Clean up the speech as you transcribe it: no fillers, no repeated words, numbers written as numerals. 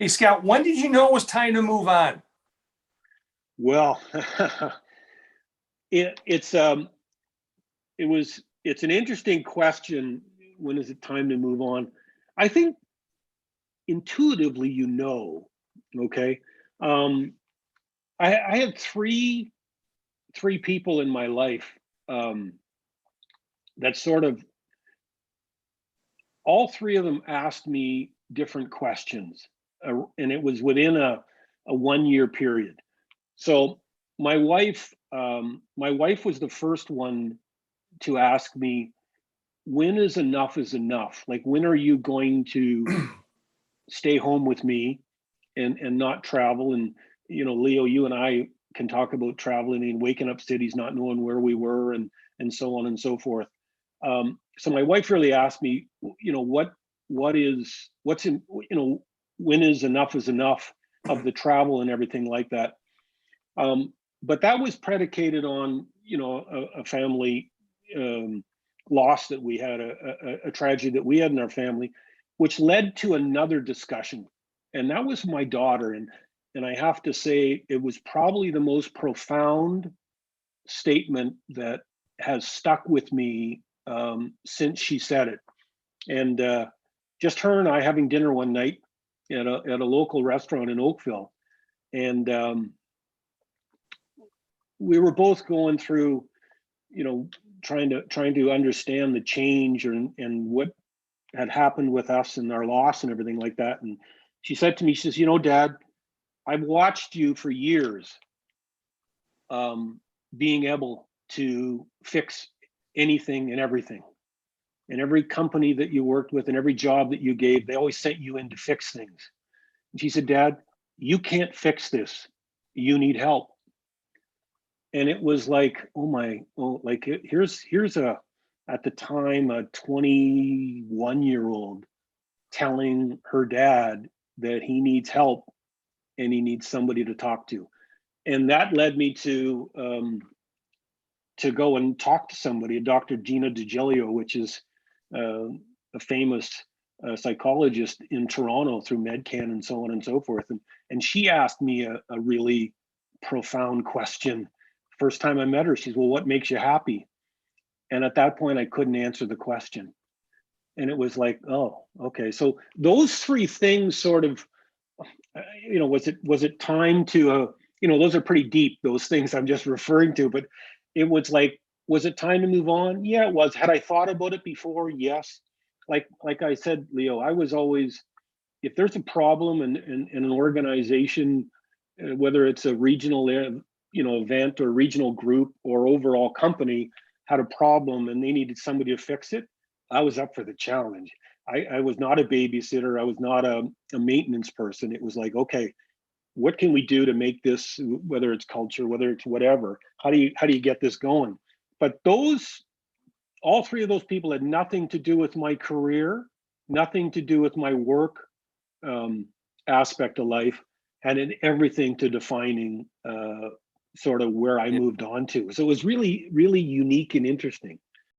Hey, Scott, when did you know it was time to move on? Well, it, it's um, it's an interesting question. When is it time to move on? I think intuitively, okay. Um, I had three people in my life um, that sort of all three of them asked me different questions, and it was within a 1 year period. So my wife was the first one to ask me, when is enough? Like, when are you going to stay home with me and not travel? And Leo, you and I can talk about traveling and waking up cities, not knowing where we were, and so on and so forth. So my wife really asked me, what's in, when is enough of the travel and everything like that. But that was predicated on a family loss that we had, a tragedy that we had in our family, which led to another discussion, and that was my daughter. And I have to say, it was probably the most profound statement that has stuck with me since she said it. And just her and I having dinner one night at a local restaurant in Oakville, and we were both going through, you know, trying to understand the change and what had happened with us and our loss and everything like that. And she said to me, she says, Dad, I've watched you for years, being able to fix anything and everything. And every company that you worked with and every job that you gave, they always sent you in to fix things. And she said, Dad, you can't fix this. You need help. And it was like, like, here's a, at the time, a 21-year-old telling her dad that he needs help and he needs somebody to talk to. And that led me to go and talk to somebody, Dr. Gina DiGelio, which is a famous psychologist in Toronto through MedCan and so on and so forth. And she asked me a really profound question. First time I met her, she's, well, what makes you happy? And at that point, I couldn't answer the question. And it was like, oh, okay. So those three things sort of, was it time to, those are pretty deep, those things I'm just referring to, but it was like, was it time to move on? Yeah, it was. Had I thought about it before? Yes. Like I said, Leo, I was always, if there's a problem in an organization, whether it's a regional, event or regional group or overall company had a problem and they needed somebody to fix it, I was up for the challenge. I was not a babysitter. I was not a maintenance person. It was like, okay, what can we do to make this, whether it's culture, whether it's whatever, how do you get this going? But all three of those people had nothing to do with my career, nothing to do with my work aspect of life, had everything to defining sort of where I moved on to. So it was really, really unique and interesting.